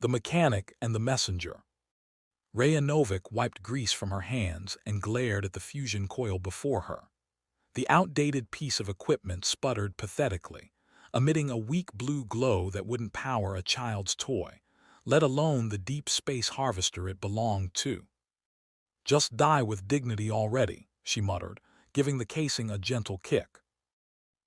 The mechanic and the messenger. Rhea Novik wiped grease from her hands and glared at the fusion coil before her. The outdated piece of equipment sputtered pathetically, emitting a weak blue glow that wouldn't power a child's toy, let alone the deep space harvester it belonged to. "Just die with dignity already," she muttered, giving the casing a gentle kick.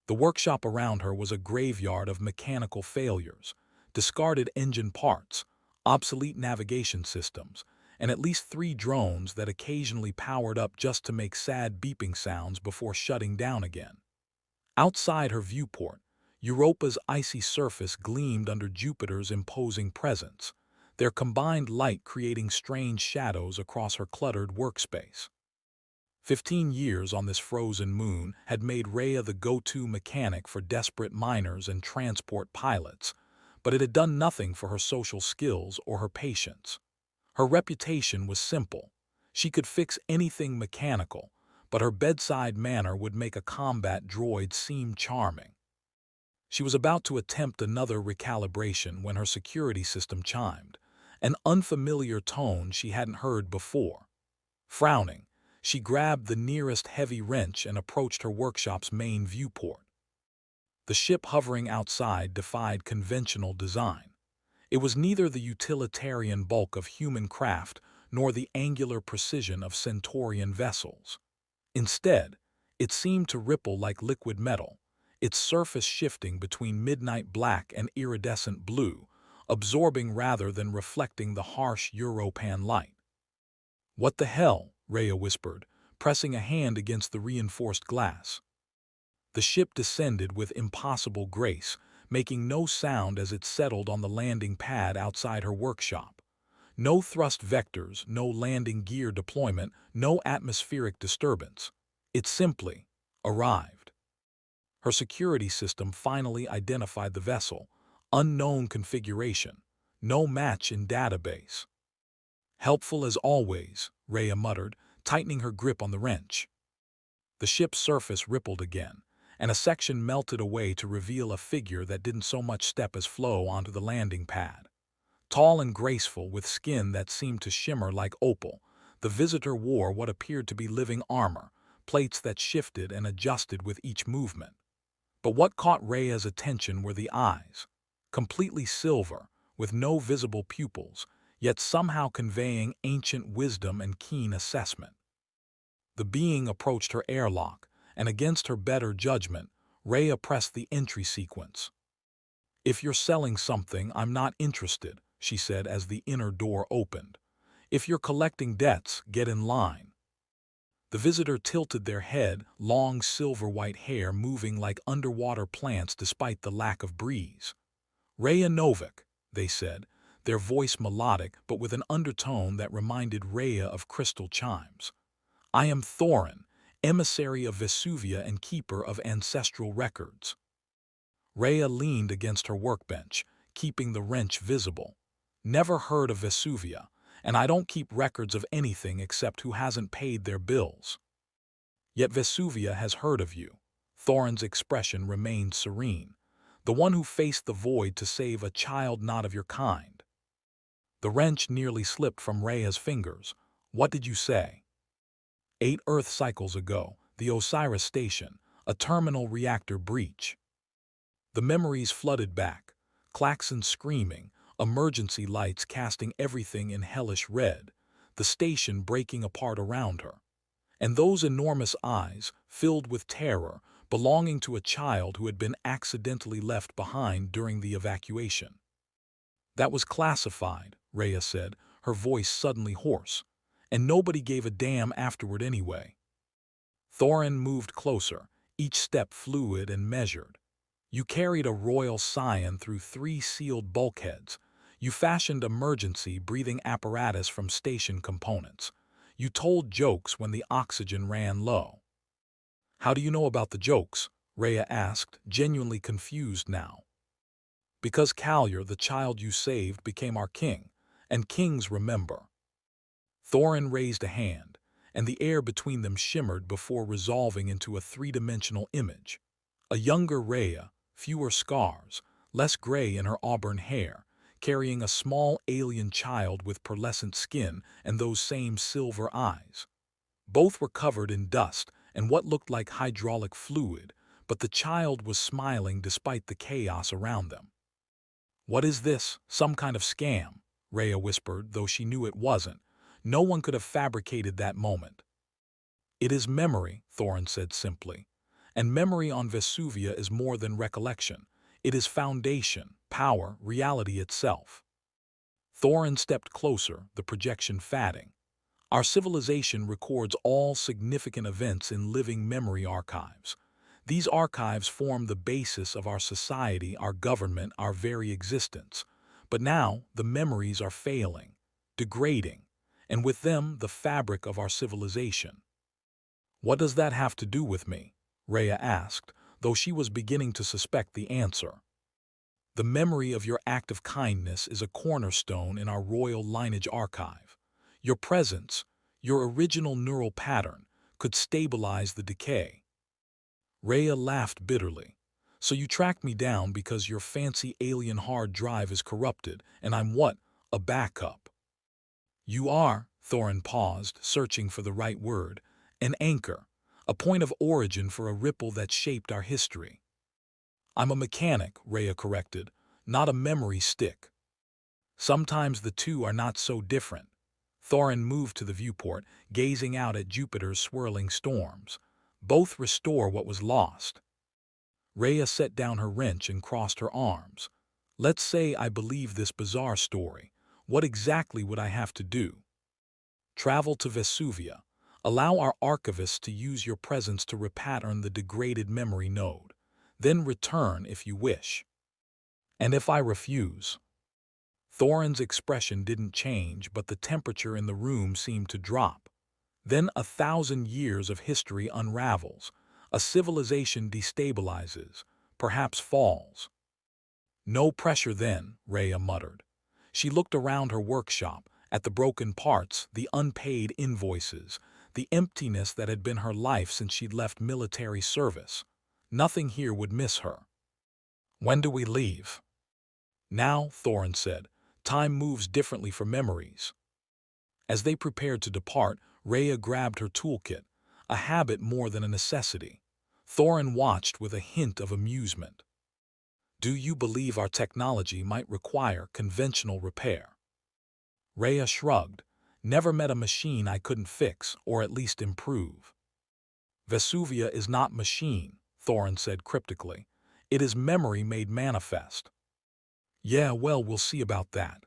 The workshop around her was a graveyard of mechanical failures, discarded engine parts, obsolete navigation systems, and at least 3 drones that occasionally powered up just to make sad beeping sounds before shutting down again. Outside her viewport, Europa's icy surface gleamed under Jupiter's imposing presence, their combined light creating strange shadows across her cluttered workspace. 15 years on this frozen moon had made Rhea the go-to mechanic for desperate miners and transport pilots, but it had done nothing for her social skills or her patience. Her reputation was simple. She could fix anything mechanical, but her bedside manner would make a combat droid seem charming. She was about to attempt another recalibration when her security system chimed, an unfamiliar tone she hadn't heard before. Frowning, she grabbed the nearest heavy wrench and approached her workshop's main viewport. The ship hovering outside defied conventional design. It was neither the utilitarian bulk of human craft nor the angular precision of Centaurian vessels. Instead, it seemed to ripple like liquid metal, its surface shifting between midnight black and iridescent blue, absorbing rather than reflecting the harsh Europan light. "What the hell?" Rhea whispered, pressing a hand against the reinforced glass. The ship descended with impossible grace, making no sound as it settled on the landing pad outside her workshop. No thrust vectors, no landing gear deployment, no atmospheric disturbance. It simply arrived. Her security system finally identified the vessel. Unknown configuration. No match in database. "Helpful as always," Rhea muttered, tightening her grip on the wrench. The ship's surface rippled again, and a section melted away to reveal a figure that didn't so much step as flow onto the landing pad. Tall and graceful, with skin that seemed to shimmer like opal, the visitor wore what appeared to be living armor, plates that shifted and adjusted with each movement. But what caught Rhea's attention were the eyes, completely silver, with no visible pupils, yet somehow conveying ancient wisdom and keen assessment. The being approached her airlock, and against her better judgment, Rhea pressed the entry sequence. "If you're selling something, I'm not interested," she said as the inner door opened. "If you're collecting debts, get in line." The visitor tilted their head, long silver-white hair moving like underwater plants despite the lack of breeze. "Rhea Novik," they said, their voice melodic but with an undertone that reminded Rhea of crystal chimes. "I am Thorin, emissary of Vesuvia and keeper of ancestral records." Rhea leaned against her workbench, keeping the wrench visible. "Never heard of Vesuvia, and I don't keep records of anything except who hasn't paid their bills." "Yet Vesuvia has heard of you." Thorin's expression remained serene. "The one who faced the void to save a child not of your kind." The wrench nearly slipped from Rhea's fingers. "What did you say?" 8 Earth cycles ago, the Osiris Station, a terminal reactor breach." The memories flooded back, klaxons screaming, emergency lights casting everything in hellish red, the station breaking apart around her. And those enormous eyes, filled with terror, belonging to a child who had been accidentally left behind during the evacuation. "That was classified," Rhea said, her voice suddenly hoarse. "And nobody gave a damn afterward anyway." Thorin moved closer, each step fluid and measured. "You carried a royal scion through 3 sealed bulkheads. You fashioned emergency breathing apparatus from station components. You told jokes when the oxygen ran low." "How do you know about the jokes?" Rhea asked, genuinely confused now. "Because Kalyar, the child you saved, became our king, and kings remember." Thorin raised a hand, and the air between them shimmered before resolving into a 3-dimensional image. A younger Rhea, fewer scars, less gray in her auburn hair, carrying a small alien child with pearlescent skin and those same silver eyes. Both were covered in dust and what looked like hydraulic fluid, but the child was smiling despite the chaos around them. "What is this? Some kind of scam?" Rhea whispered, though she knew it wasn't. No one could have fabricated that moment. "It is memory," Thorin said simply. "And memory on Vesuvia is more than recollection. It is foundation, power, reality itself." Thorin stepped closer, the projection fading. "Our civilization records all significant events in living memory archives. These archives form the basis of our society, our government, our very existence. But now the memories are failing, degrading, and with them the fabric of our civilization." "What does that have to do with me?" Rhea asked, though she was beginning to suspect the answer. "The memory of your act of kindness is a cornerstone in our royal lineage archive. Your presence, your original neural pattern, could stabilize the decay." Rhea laughed bitterly. "So you tracked me down because your fancy alien hard drive is corrupted, and I'm what? A backup?" "You are," Thorin paused, searching for the right word, "an anchor, a point of origin for a ripple that shaped our history." "I'm a mechanic," Rhea corrected, "not a memory stick." "Sometimes the two are not so different." Thorin moved to the viewport, gazing out at Jupiter's swirling storms. "Both restore what was lost." Rhea set down her wrench and crossed her arms. "Let's say I believe this bizarre story. What exactly would I have to do?" "Travel to Vesuvia. Allow our archivists to use your presence to repattern the degraded memory node. Then return if you wish." "And if I refuse?" Thorin's expression didn't change, but the temperature in the room seemed to drop. "Then 1,000 years of history unravels. A civilization destabilizes, perhaps falls." "No pressure then," Rhea muttered. She looked around her workshop, at the broken parts, the unpaid invoices, the emptiness that had been her life since she'd left military service. Nothing here would miss her. "When do we leave?" "Now," Thorin said. "Time moves differently for memories." As they prepared to depart, Rhea grabbed her toolkit, a habit more than a necessity. Thorin watched with a hint of amusement. "Do you believe our technology might require conventional repair?" Rhea shrugged. "Never met a machine I couldn't fix, or at least improve." "Vesuvia is not machine," Thorin said cryptically. "It is memory made manifest." "Yeah, well, we'll see about that."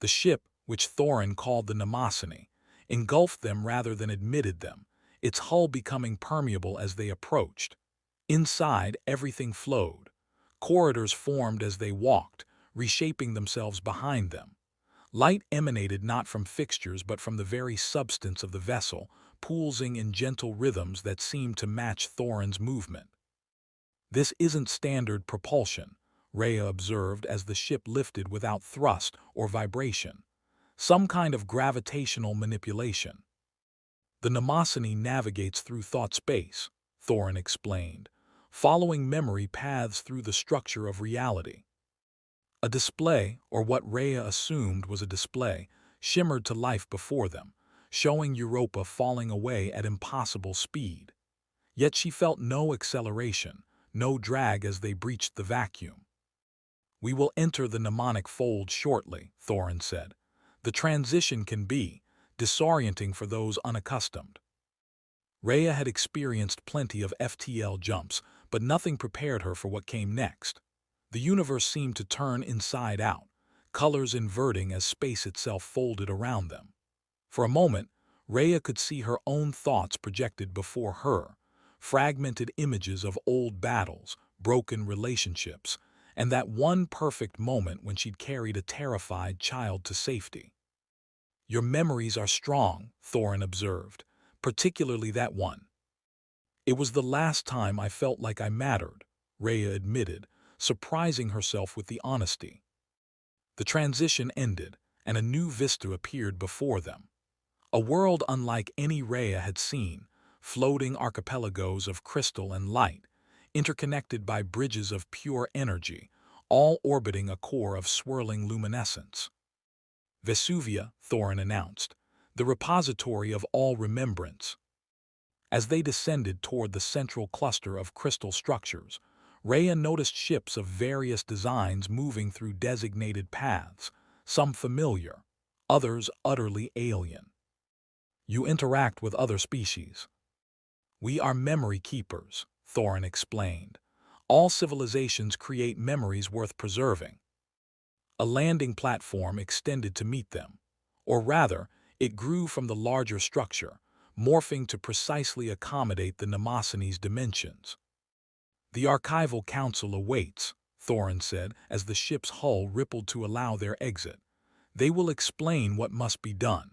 The ship, which Thorin called the Mnemosyne, engulfed them rather than admitted them, its hull becoming permeable as they approached. Inside, everything flowed. Corridors formed as they walked, reshaping themselves behind them. Light emanated not from fixtures but from the very substance of the vessel, pulsing in gentle rhythms that seemed to match Thorin's movement. "This isn't standard propulsion," Rhea observed as the ship lifted without thrust or vibration. "Some kind of gravitational manipulation." "The Mnemosyne navigates through thought space," Thorin explained, "following memory paths through the structure of reality." A display, or what Rhea assumed was a display, shimmered to life before them, showing Europa falling away at impossible speed. Yet she felt no acceleration, no drag as they breached the vacuum. "We will enter the mnemonic fold shortly," Thorin said. "The transition can be disorienting for those unaccustomed." Rhea had experienced plenty of FTL jumps, but nothing prepared her for what came next. The universe seemed to turn inside out, colors inverting as space itself folded around them. For a moment, Rhea could see her own thoughts projected before her, fragmented images of old battles, broken relationships, and that one perfect moment when she'd carried a terrified child to safety. "Your memories are strong," Thorin observed, "particularly that one." "It was the last time I felt like I mattered," Rhea admitted, surprising herself with the honesty. The transition ended, and a new vista appeared before them. A world unlike any Rhea had seen, floating archipelagos of crystal and light, interconnected by bridges of pure energy, all orbiting a core of swirling luminescence. Vesuvia, Thorin announced, the repository of all remembrance. As they descended toward the central cluster of crystal structures, Rhea noticed ships of various designs moving through designated paths, some familiar, others utterly alien. You interact with other species. We are memory keepers, Thorin explained. All civilizations create memories worth preserving. A landing platform extended to meet them. Or rather, it grew from the larger structure, morphing to precisely accommodate the Mnemosyne's dimensions. The Archival Council awaits, Thorin said as the ship's hull rippled to allow their exit. They will explain what must be done.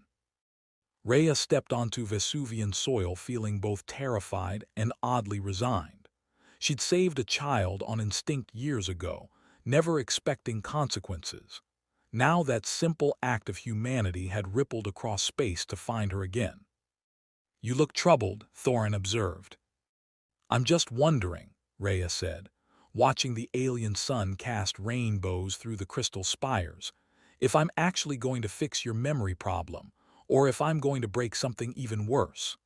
Rhea stepped onto Vesuvian soil feeling both terrified and oddly resigned. She'd saved a child on instinct years ago, never expecting consequences. Now that simple act of humanity had rippled across space to find her again. You look troubled, Thorin observed. I'm just wondering, Rhea said, watching the alien sun cast rainbows through the crystal spires, if I'm actually going to fix your memory problem, or if I'm going to break something even worse.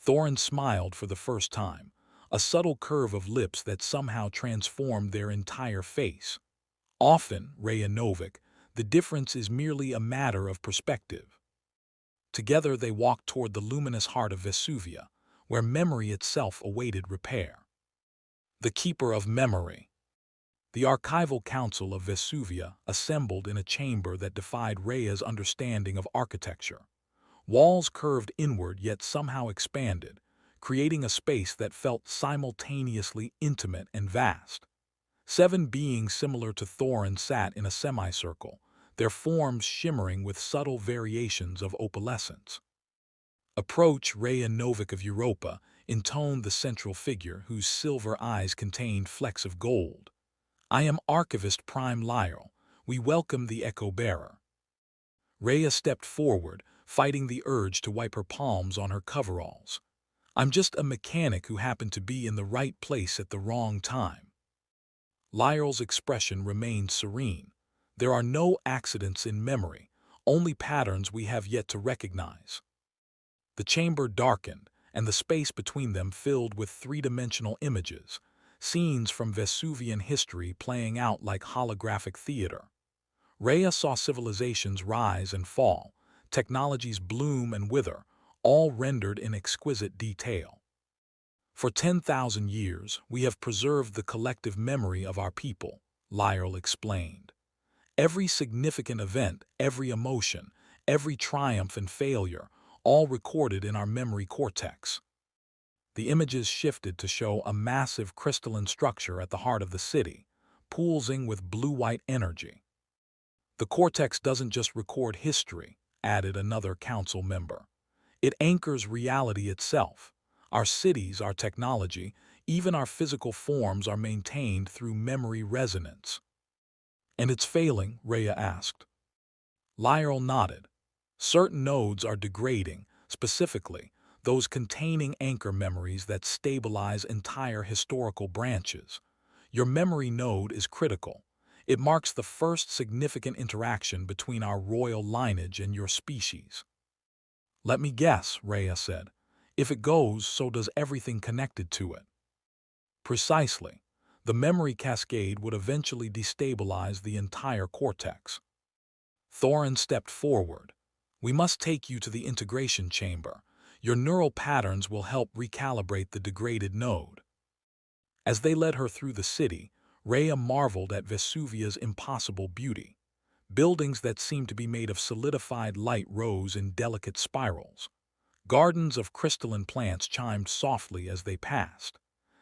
Thorin smiled for the first time, a subtle curve of lips that somehow transformed their entire face. Often, Rhea Novik, the difference is merely a matter of perspective. Together they walked toward the luminous heart of Vesuvia, where memory itself awaited repair. The Keeper of Memory. The Archival Council of Vesuvia assembled in a chamber that defied Rhea's understanding of architecture. Walls curved inward yet somehow expanded, creating a space that felt simultaneously intimate and vast. 7 beings similar to Thorin sat in a semicircle, their forms shimmering with subtle variations of opalescence. Approach Rhea Novik of Europa, intoned the central figure whose silver eyes contained flecks of gold. I am Archivist Prime Lyral. We welcome the Echo-Bearer. Rhea stepped forward, fighting the urge to wipe her palms on her coveralls. I'm just a mechanic who happened to be in the right place at the wrong time. Lyral's expression remained serene. There are no accidents in memory, only patterns we have yet to recognize. The chamber darkened, and the space between them filled with three-dimensional images, scenes from Vesuvian history playing out like holographic theater. Rhea saw civilizations rise and fall, technologies bloom and wither, all rendered in exquisite detail. For 10,000 years, we have preserved the collective memory of our people, Lyral explained. Every significant event, every emotion, every triumph and failure, all recorded in our memory cortex. The images shifted to show a massive crystalline structure at the heart of the city, pulsing with blue-white energy. The cortex doesn't just record history, added another council member. It anchors reality itself. Our cities, our technology, even our physical forms are maintained through memory resonance. And it's failing, Rhea asked. Lyral nodded. Certain nodes are degrading, specifically, those containing anchor memories that stabilize entire historical branches. Your memory node is critical. It marks the first significant interaction between our royal lineage and your species. Let me guess, Rhea said. If it goes, so does everything connected to it. Precisely. The memory cascade would eventually destabilize the entire cortex. Thorin stepped forward. We must take you to the integration chamber. Your neural patterns will help recalibrate the degraded node. As they led her through the city, Rhea marveled at Vesuvia's impossible beauty. Buildings that seemed to be made of solidified light rose in delicate spirals. Gardens of crystalline plants chimed softly as they passed.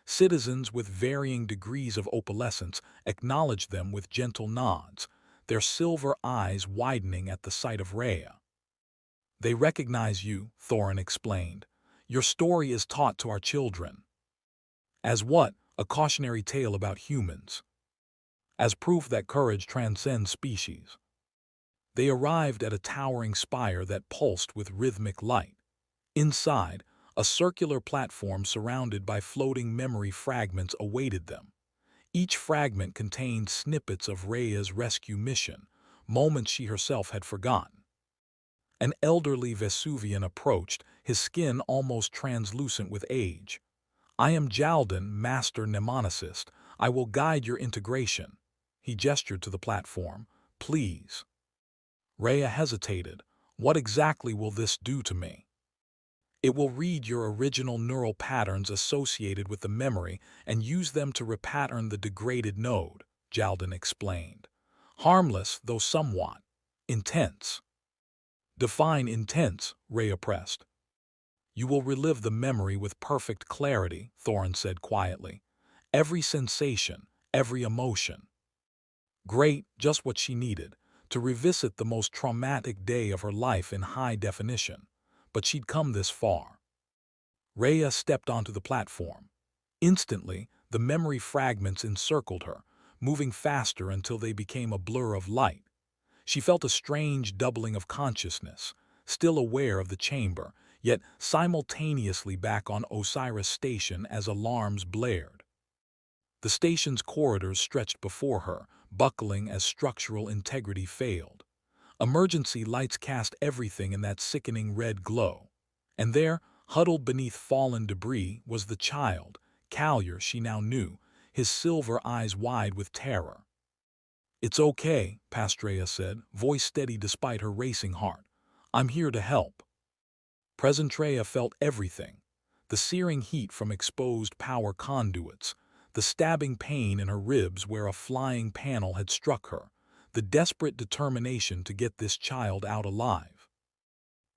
Citizens with varying degrees of opalescence acknowledged them with gentle nods, their silver eyes widening at the sight of Rhea. They recognize you, Thorin explained. Your story is taught to our children. As what? A cautionary tale about humans. As proof that courage transcends species. They arrived at a towering spire that pulsed with rhythmic light. Inside, a circular platform surrounded by floating memory fragments awaited them. Each fragment contained snippets of Rhea's rescue mission, moments she herself had forgotten. An elderly Vesuvian approached, his skin almost translucent with age. "I am Jaldan, master mnemonicist. I will guide your integration." He gestured to the platform. "Please." Rhea hesitated. "What exactly will this do to me?" "It will read your original neural patterns associated with the memory and use them to repattern the degraded node," Jaldan explained. "Harmless, though somewhat intense." "Define intense," Rhea pressed. "You will relive the memory with perfect clarity," Thorin said quietly. "Every sensation, every emotion." Great, just what she needed, to revisit the most traumatic day of her life in high definition. But she'd come this far. Rhea stepped onto the platform. Instantly, the memory fragments encircled her, moving faster until they became a blur of light. She felt a strange doubling of consciousness, still aware of the chamber, yet simultaneously back on Osiris Station as alarms blared. The station's corridors stretched before her, buckling as structural integrity failed. Emergency lights cast everything in that sickening red glow. And there, huddled beneath fallen debris, was the child, Callier she now knew, his silver eyes wide with terror. "It's okay," Pastrea said, voice steady despite her racing heart. "I'm here to help." Presentrea felt everything. The searing heat from exposed power conduits, the stabbing pain in her ribs where a flying panel had struck her, the desperate determination to get this child out alive.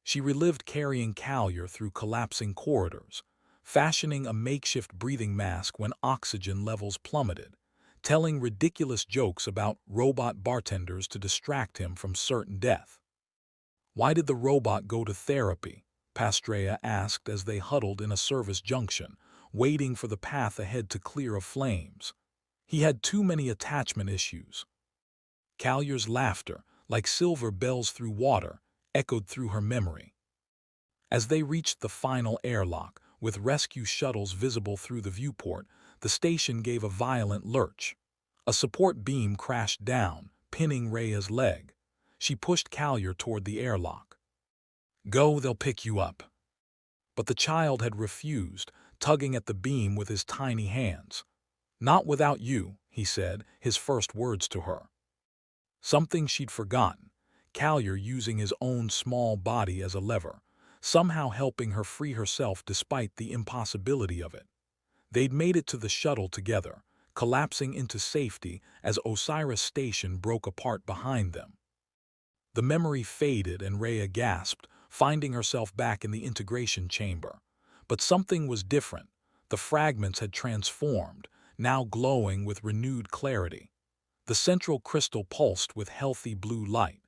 She relived carrying Callier through collapsing corridors, fashioning a makeshift breathing mask when oxygen levels plummeted, telling ridiculous jokes about robot bartenders to distract him from certain death. "Why did the robot go to therapy?" Pastrea asked as they huddled in a service junction, waiting for the path ahead to clear of flames. "He had too many attachment issues." Callier's laughter, like silver bells through water, echoed through her memory. As they reached the final airlock, with rescue shuttles visible through the viewport, the station gave a violent lurch. A support beam crashed down, pinning Rhea's leg. She pushed Callier toward the airlock. "Go, they'll pick you up." But the child had refused, tugging at the beam with his tiny hands. "Not without you," he said, his first words to her. Something she'd forgotten, Callier using his own small body as a lever, somehow helping her free herself despite the impossibility of it. They'd made it to the shuttle together, collapsing into safety as Osiris Station broke apart behind them. The memory faded and Rhea gasped, finding herself back in the integration chamber. But something was different. The fragments had transformed, now glowing with renewed clarity. The central crystal pulsed with healthy blue light.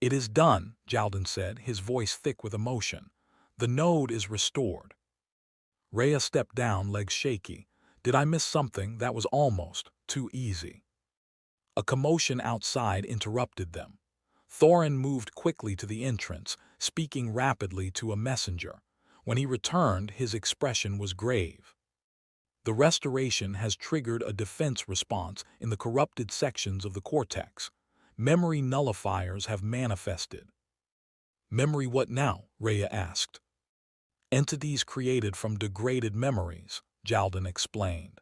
"It is done," Jaldan said, his voice thick with emotion. "The node is restored." Rhea stepped down, legs shaky. "Did I miss something that was almost too easy?" A commotion outside interrupted them. Thorin moved quickly to the entrance, speaking rapidly to a messenger. When he returned, his expression was grave. "The restoration has triggered a defense response in the corrupted sections of the cortex. Memory nullifiers have manifested." "Memory what now?" Rhea asked. "Entities created from degraded memories," Jaldan explained.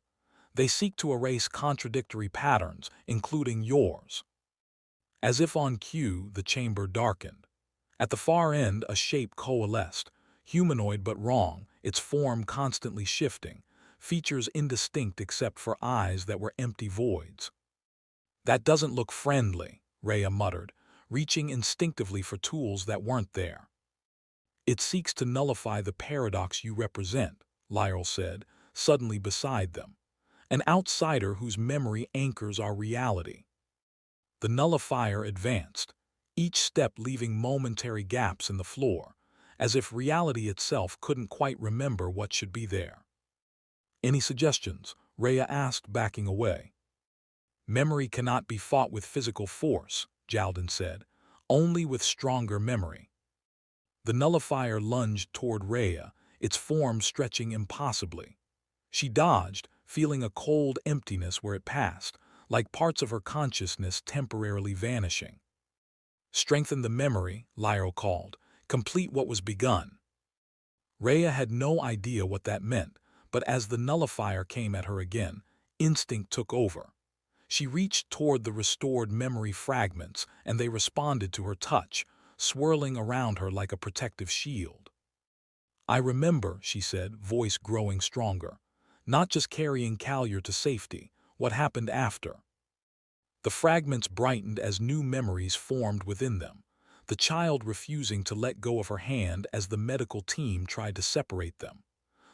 "They seek to erase contradictory patterns, including yours." As if on cue, the chamber darkened. At the far end, a shape coalesced, humanoid but wrong, its form constantly shifting, features indistinct except for eyes that were empty voids. "That doesn't look friendly," Rhea muttered, reaching instinctively for tools that weren't there. "It seeks to nullify the paradox you represent," Lyral said, suddenly beside them. "An outsider whose memory anchors our reality." The nullifier advanced, each step leaving momentary gaps in the floor, as if reality itself couldn't quite remember what should be there. "Any suggestions?" Rhea asked, backing away. "Memory cannot be fought with physical force," Jaldan said, "only with stronger memory." The nullifier lunged toward Rhea, its form stretching impossibly. She dodged, feeling a cold emptiness where it passed, like parts of her consciousness temporarily vanishing. Strengthen the memory, Lyra called. Complete what was begun. Rhea had no idea what that meant, but as the nullifier came at her again, instinct took over. She reached toward the restored memory fragments, and they responded to her touch, swirling around her like a protective shield. I remember, she said, voice growing stronger. Not just carrying Callier to safety, what happened after. The fragments brightened as new memories formed within them, the child refusing to let go of her hand as the medical team tried to separate them.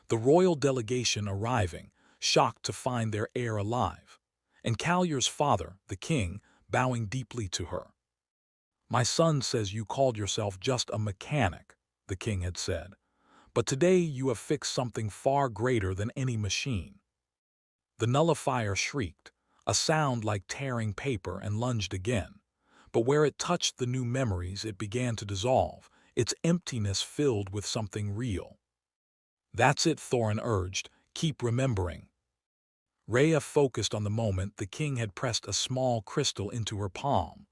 The royal delegation arriving, shocked to find their heir alive, and Callier's father, the king, bowing deeply to her. My son says you called yourself just a mechanic, the king had said, but today you have fixed something far greater than any machine. The nullifier shrieked, a sound like tearing paper, and lunged again. But where it touched the new memories, it began to dissolve, its emptiness filled with something real. That's it, Thorin urged. Keep remembering. Rhea focused on the moment the king had pressed a small crystal into her palm.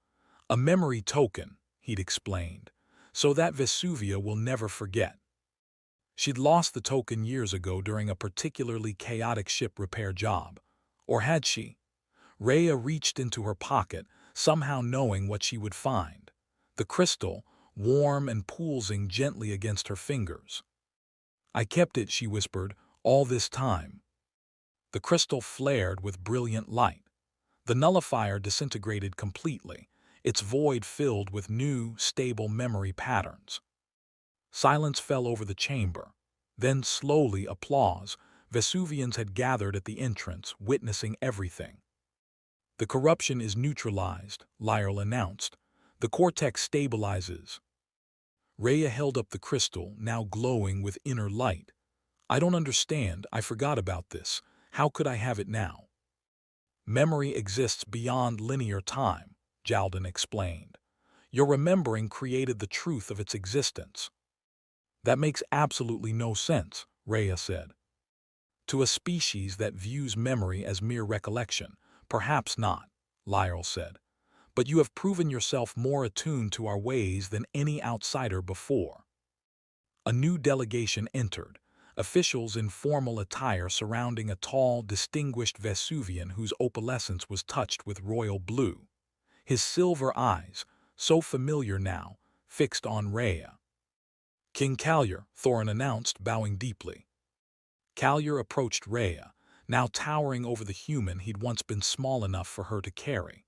A memory token, he'd explained, so that Vesuvia will never forget. She'd lost the token years ago during a particularly chaotic ship repair job. Or had she? Rhea reached into her pocket, somehow knowing what she would find. The crystal, warm and pulsing gently against her fingers. I kept it, she whispered, all this time. The crystal flared with brilliant light. The nullifier disintegrated completely, its void filled with new, stable memory patterns. Silence fell over the chamber. Then, slowly, applause. Vesuvians had gathered at the entrance, witnessing everything. The corruption is neutralized, Lyra announced. The cortex stabilizes. Rhea held up the crystal, now glowing with inner light. I don't understand. I forgot about this. How could I have it now? Memory exists beyond linear time, Jaldan explained. Your remembering created the truth of its existence. That makes absolutely no sense, Rhea said. To a species that views memory as mere recollection, perhaps not, Lyra said. But you have proven yourself more attuned to our ways than any outsider before. A new delegation entered, officials in formal attire surrounding a tall, distinguished Vesuvian whose opalescence was touched with royal blue. His silver eyes, so familiar now, fixed on Rhea. King Callier, Thorin announced, bowing deeply. Callier approached Rhea, now towering over the human he'd once been small enough for her to carry.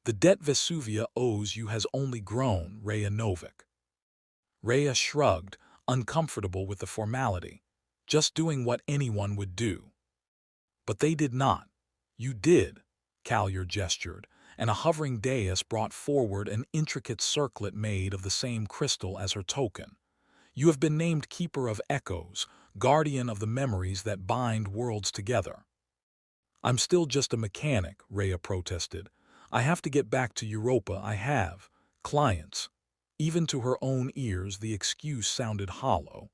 The debt Vesuvia owes you has only grown, Rhea Novik. Rhea shrugged, uncomfortable with the formality, just doing what anyone would do. But they did not. You did, Callier gestured, and a hovering dais brought forward an intricate circlet made of the same crystal as her token. You have been named Keeper of Echoes, guardian of the memories that bind worlds together. I'm still just a mechanic, Rhea protested. I have to get back to Europa. I have clients. Even to her own ears, the excuse sounded hollow.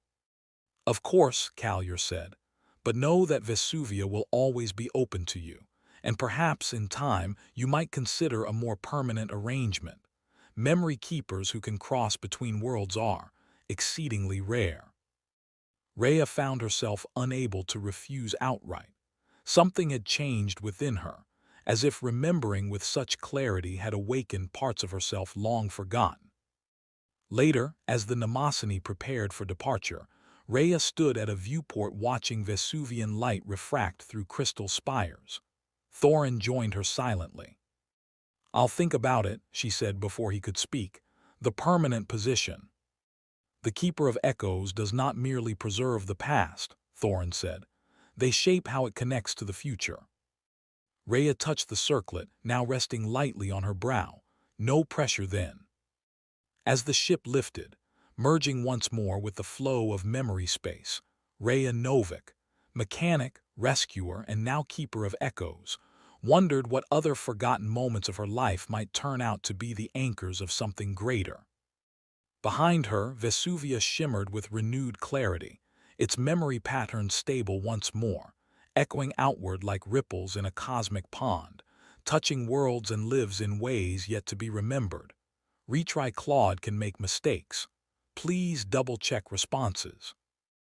Of course, Callier said, but know that Vesuvia will always be open to you, and perhaps in time you might consider a more permanent arrangement. Memory keepers who can cross between worlds are exceedingly rare. Rhea found herself unable to refuse outright. Something had changed within her, as if remembering with such clarity had awakened parts of herself long forgotten. Later, as the Mnemosyne prepared for departure, Rhea stood at a viewport watching Vesuvian light refract through crystal spires. Thorin joined her silently. I'll think about it, she said before he could speak. The permanent position. The Keeper of Echoes does not merely preserve the past, Thorin said. They shape how it connects to the future. Rhea touched the circlet, now resting lightly on her brow. No pressure then. As the ship lifted, merging once more with the flow of memory space, Rhea Novik, mechanic, rescuer, and now Keeper of Echoes, wondered what other forgotten moments of her life might turn out to be the anchors of something greater. Behind her, Vesuvia shimmered with renewed clarity, its memory patterns stable once more, echoing outward like ripples in a cosmic pond, touching worlds and lives in ways yet to be remembered. Retry Claude can make mistakes. Please double-check responses.